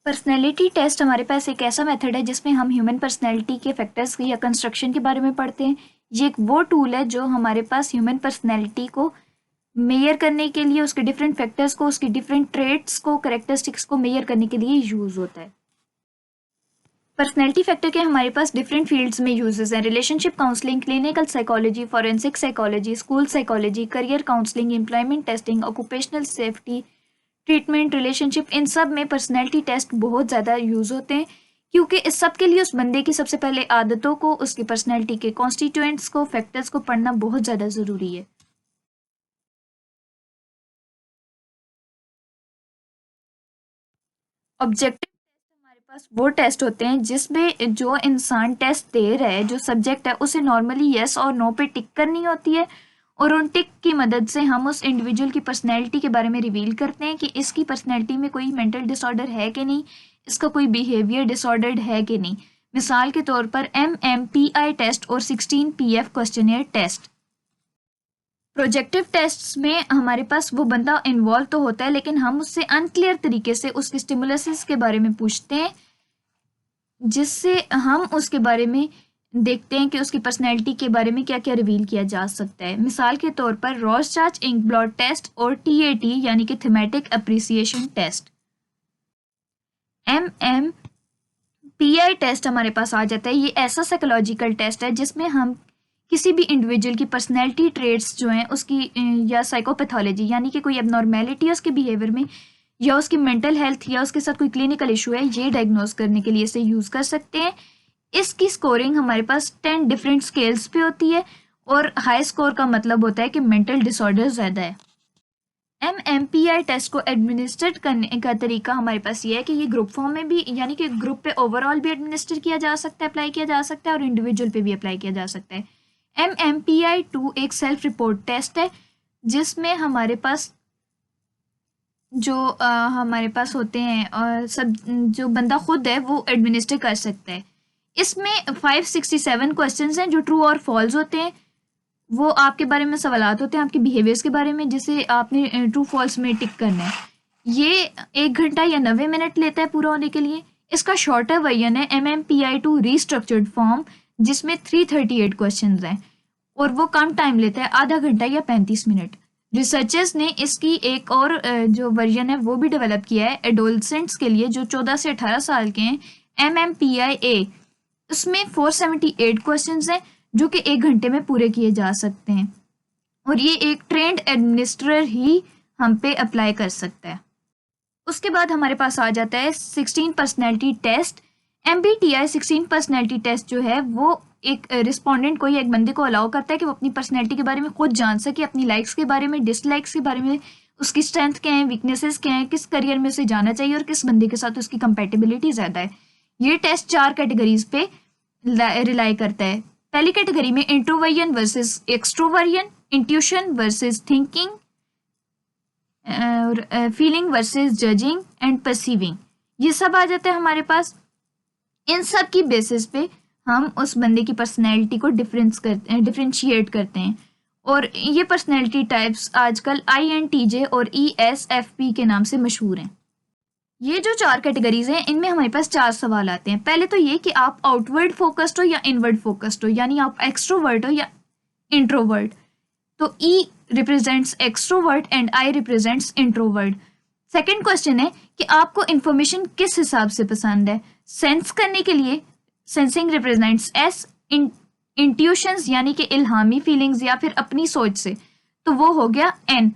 Personality test हमारे पास एक ऐसा मेथड है जिसमें हम ह्यूमन पर्सनैलिटी के फैक्टर्स या कंस्ट्रक्शन के बारे में पढ़ते हैं। ये एक वो टूल है जो हमारे पास ह्यूमन पर्सनैलिटी को मेयर करने के लिए, उसके डिफरेंट फैक्टर्स को, उसकी डिफरेंट ट्रेट्स को, करेक्टरिस्टिक्स को मेयर करने के लिए यूज होता है। पर्सनैलिटी फैक्टर के हमारे पास डिफरेंट फील्ड्स में यूजेस हैं। Relationship counselling, clinical psychology, forensic psychology, school psychology, career counselling, employment testing, occupational safety treatment, relationship, इन सब में पर्सनैलिटी टेस्ट बहुत ज़्यादा यूज़ होते हैं, क्योंकि इस सब के लिए उस बंदे की सबसे पहले आदतों को, उसकी पर्सनैलिटी के कॉन्स्टिट्यूएंट्स को, फैक्टर्स को पढ़ना बहुत ज़्यादा ज़रूरी है। ऑब्जेक्टिव टेस्ट हमारे पास वो टेस्ट होते हैं जिसमें जो इंसान टेस्ट दे रहा है, जो सब्जेक्ट है, उसे नॉर्मली यस और नो पे टिक करनी होती है, और उन टिक की मदद से हम उस इंडिविजुअल की पर्सनैलिटी के बारे में रिवील करते हैं कि इसकी पर्सनैलिटी में कोई मेंटल डिसऑर्डर है कि नहीं, इसका कोई बिहेवियर डिसऑर्डर्ड है कि नहीं। मिसाल के तौर पर MMPI टेस्ट और 16PF questionnaire test. Projective tests में हमारे पास वो बंदा इन्वॉल्व तो होता है, लेकिन हम उससे अनक्लियर तरीके से उसके स्टिमुलसेस के बारे में पूछते हैं, जिससे हम उसके बारे में देखते हैं कि उसकी पर्सनैलिटी के बारे में क्या क्या रिवील किया जा सकता है। मिसाल के तौर पर रॉसचाच इंक ब्लॉट टेस्ट और TAT यानी कि thematic apperception test. MMPI test हमारे पास आ जाता है। ये ऐसा साइकोलॉजिकल टेस्ट है जिसमें हम किसी भी इंडिविजुअल की पर्सनैलिटी ट्रेट्स जो हैं उसकी, या साइकोपैथोलॉजी यानी कि कोई एबनॉर्मेलिटी है उसके बिहेवियर में, या उसकी मेंटल हेल्थ, या उसके साथ कोई क्लिनिकल इशू है, ये डायग्नोज करने के लिए इसे यूज़ कर सकते हैं। इसकी स्कोरिंग हमारे पास 10 डिफरेंट स्केल्स पे होती है, और हाई स्कोर का मतलब होता है कि मेंटल डिसऑर्डर ज़्यादा है। MMPI टेस्ट को एडमिनिस्ट्रेट करने का तरीका हमारे पास ये है कि ये ग्रुप फॉर्म में भी, यानी कि ग्रुप पे ओवरऑल भी एडमिनिस्टर किया जा सकता है, अप्लाई किया जा सकता है, और इंडिविजुअल पे भी अप्लाई किया जा सकता है। MMPI-2 एक सेल्फ रिपोर्ट टेस्ट है जिसमें हमारे पास जो हमारे पास होते हैं, और सब जो बंदा खुद है वो एडमिनिस्टर कर सकता है। इसमें 567 क्वेश्चंस हैं जो ट्रू और फॉल्स होते हैं। वो आपके बारे में सवालात होते हैं, आपके बिहेवियर्स के बारे में, जिसे आपने ट्रू फॉल्स में टिक करना है। ये 1 घंटा या 90 मिनट लेता है पूरा होने के लिए। इसका शॉर्टर वर्जन है MMPI-2 रीस्ट्रक्चर्ड फॉर्म, जिसमें 338 क्वेश्चंस हैं, और वो कम टाइम लेता है, आधा घंटा या 35 मिनट। रिसर्चर्स ने इसकी एक और जो वर्जन है वो भी डेवलप किया है एडोलसेंट्स के लिए जो 14 से 18 साल के हैं, MMPI-A। उसमें 478 क्वेश्चंस हैं जो कि 1 घंटे में पूरे किए जा सकते हैं, और ये एक ट्रेंड एडमिनिस्ट्रेटर ही हम पे अप्लाई कर सकता है। उसके बाद हमारे पास आ जाता है 16 personality test. MBTI 16 personality test जो है वो एक रिस्पोंडेंट को या एक बंदे को अलाउ करता है कि वो अपनी पर्सनैलिटी के बारे में खुद जान सके, अपनी लाइक्स के बारे में, डिसलाइक्स के बारे में, उसकी स्ट्रेंथ क्या है, वीकनेसेस क्या है, किस करियर में उसे जाना चाहिए, और किस बंदे के साथ उसकी कंपेटेबिलिटी ज़्यादा है। ये टेस्ट 4 कैटेगरीज पे रिलाई करता है। पहली कैटेगरी में introversion versus extroversion, intuition versus thinking, और feeling versus judging and perceiving, ये सब आ जाता है हमारे पास। इन सब की बेसिस पे हम उस बंदे की पर्सनैलिटी को डिफ्रेंशिएट करते हैं, और ये पर्सनैलिटी टाइप्स आजकल INTJ और ESFP के नाम से मशहूर हैं। ये जो 4 कैटेगरीज हैं इनमें हमारे पास 4 सवाल आते हैं। पहले तो ये कि आप आउटवर्ड फोकस्ड हो या इनवर्ड फोकस्ड हो, यानी आप एक्सट्रोवर्ट हो या इंट्रोवर्ट। तो E represents extrovert and I represents introvert. Second question है कि आपको इंफॉर्मेशन किस हिसाब से पसंद है। सेंस करने के लिए सेंसिंग रिप्रेजेंट्स S, इंट्यूशंस यानी कि इल्हामी फीलिंग्स या फिर अपनी सोच से, तो वो हो गया N।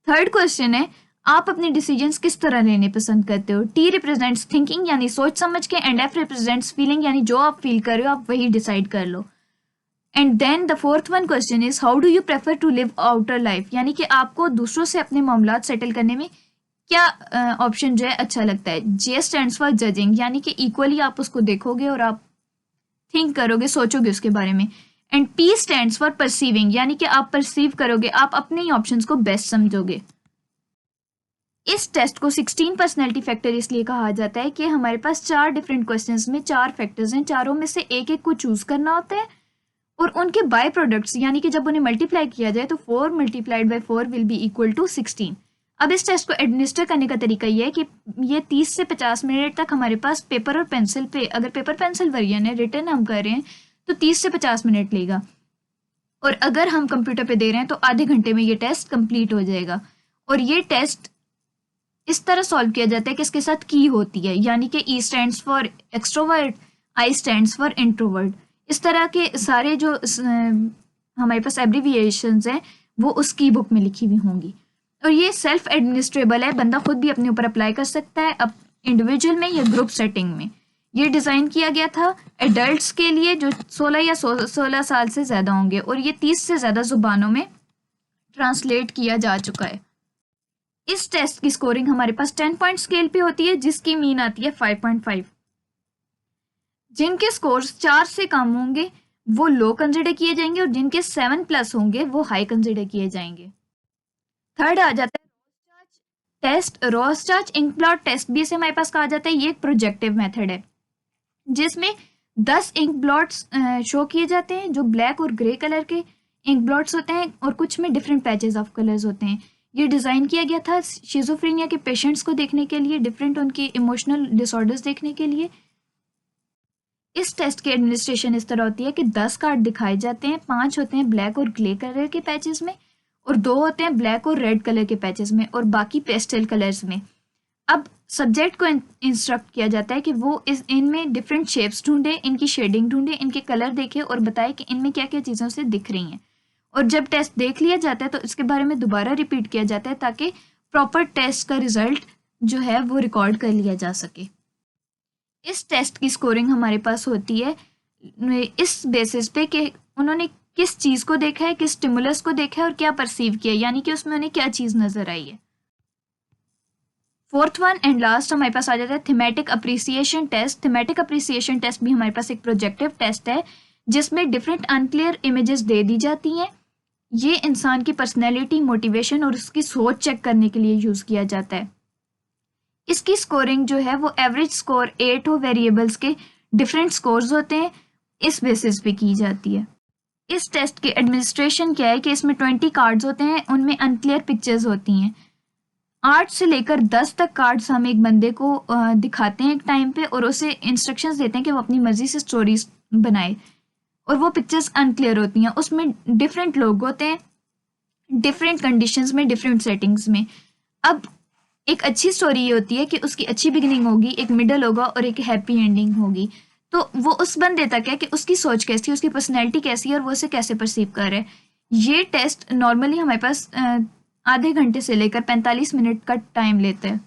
थर्ड क्वेश्चन है आप अपने डिसीजंस किस तरह लेने पसंद करते हो। T रिप्रेजेंट्स थिंकिंग यानी सोच समझ के, एंड F रिप्रेजेंट्स फीलिंग यानी जो आप फील कर रहे हो आप वही डिसाइड कर लो। And then the fourth one question is how do you prefer to live outer life, यानी कि आपको दूसरों से अपने मामलात सेटल करने में क्या ऑप्शन जो है अच्छा लगता है। J स्टैंड्स फॉर जजिंग, यानी कि इक्वली आप उसको देखोगे और आप थिंक करोगे, सोचोगे उसके बारे में। And P stands for perceiving, यानी कि आप परसीव करोगे, आप अपने ही ऑप्शंस को बेस्ट समझोगे। इस टेस्ट को 16 पर्सनैलिटी फैक्टर इसलिए कहा जाता है कि हमारे पास 4 डिफरेंट क्वेश्चंस में 4 फैक्टर्स हैं, चारों में से एक एक को चूज करना होता है, और उनके बाय प्रोडक्ट्स यानी कि जब उन्हें मल्टीप्लाई किया जाए तो 4 × 4 विल बी इक्वल टू 16। अब इस टेस्ट को एडमिनिस्टर करने का तरीका ये है कि ये 30 से 50 मिनट तक हमारे पास पेपर और पेंसिल पे, अगर पेपर पेंसिल वर्जन है, रिटर्न हम कर रहे हैं तो 30 से 50 मिनट लेगा, और अगर हम कंप्यूटर पे दे रहे हैं तो आधे घंटे में ये टेस्ट कंप्लीट हो जाएगा। और ये टेस्ट इस तरह सॉल्व किया जाता है कि इसके साथ की होती है, यानी कि ई stands for extrovert, I stands for introvert. इस तरह के सारे जो हमारे पास एब्रीविएशंस हैं वो उसकी बुक में लिखी हुई होंगी। और ये सेल्फ एडमिनिस्ट्रेबल है, बंदा खुद भी अपने ऊपर अप्लाई कर सकता है, अब इंडिविजुअल में या ग्रुप सेटिंग में। ये डिज़ाइन किया गया था एडल्ट्स के लिए जो 16 या 16 साल से ज़्यादा होंगे, और ये 30 से ज़्यादा ज़ुबानों में ट्रांसलेट किया जा चुका है। इस टेस्ट की स्कोरिंग हमारे पास 10 पॉइंट स्केल पे होती है, जिसकी मीन आती है 5.5। जिनके स्कोर्स 4 से कम होंगे वो लो कंसिडर किए जाएंगे, और जिनके 7+ होंगे वो हाई कंसिडर किए जाएंगे। थर्ड आ जाता है टेस्ट। रोस्टाच इंक ब्लॉट टेस्ट भी इसे हमारे पास कहा जाता है। ये एक प्रोजेक्टिव मेथड है जिसमें 10 इंक ब्लॉट्स शो किए जाते हैं जो ब्लैक और ग्रे कलर के इंक ब्लॉट्स होते हैं, और कुछ में डिफरेंट पैचेस ऑफ कलर्स होते हैं। ये डिज़ाइन किया गया था शिज़ोफ्रेनिया के पेशेंट्स को देखने के लिए, डिफरेंट उनके इमोशनल डिसऑर्डर्स देखने के लिए। इस टेस्ट की एडमिनिस्ट्रेशन इस तरह होती है कि 10 कार्ड दिखाए जाते हैं, 5 होते हैं ब्लैक और ग्रे कलर के पैचेस में, और 2 होते हैं ब्लैक और रेड कलर के पैचेस में, और बाकी पेस्टल कलर्स में। अब सब्जेक्ट को इंस्ट्रक्ट किया जाता है कि वो इनमें डिफरेंट शेप्स ढूंढे, इनकी शेडिंग ढूंढे, इनके कलर देखे और बताए कि इनमें क्या क्या चीज़ों से दिख रही हैं। और जब टेस्ट देख लिया जाता है तो इसके बारे में दोबारा रिपीट किया जाता है ताकि प्रॉपर टेस्ट का रिजल्ट जो है वो रिकॉर्ड कर लिया जा सके। इस टेस्ट की स्कोरिंग हमारे पास होती है इस बेसिस पे कि उन्होंने किस चीज़ को देखा है, किस स्टिमुलस को देखा है और क्या परसीव किया, यानी कि उसमें उन्हें क्या चीज़ नज़र आई है। फोर्थ वन एंड लास्ट हमारे पास आ जाता है thematic apperception test. Thematic apperception test भी हमारे पास एक प्रोजेक्टिव टेस्ट है जिसमें डिफरेंट अनक्लियर इमेजेस दे दी जाती हैं। ये इंसान की पर्सनैलिटी, मोटिवेशन और उसकी सोच चेक करने के लिए यूज़ किया जाता है। इसकी स्कोरिंग जो है वो एवरेज स्कोर 8 वेरिएबल्स के डिफरेंट स्कोर्स होते हैं, इस बेसिस पे की जाती है। इस टेस्ट की एडमिनिस्ट्रेशन क्या है कि इसमें 20 कार्ड्स होते हैं, उनमें अनक्लियर पिक्चर्स होती हैं। 8 से लेकर 10 तक कार्ड्स हम एक बंदे को दिखाते हैं एक टाइम पे, और उसे इंस्ट्रक्शंस देते हैं कि वो अपनी मर्जी से स्टोरीज बनाए, और वो पिक्चर्स अनक्लियर होती हैं। उसमें डिफरेंट लोग होते हैं, डिफरेंट कंडीशंस में, डिफरेंट सेटिंग्स में। अब एक अच्छी स्टोरी ये होती है कि उसकी अच्छी बिगिनिंग होगी, एक मिडल होगा और एक हैप्पी एंडिंग होगी। तो वो उस बंदे तक है कि उसकी सोच कैसी है, उसकी पर्सनैलिटी कैसी है और वो उसे कैसे परसीव कर रहा है। ये टेस्ट नॉर्मली हमारे पास आधे घंटे से लेकर 45 मिनट का टाइम लेता है।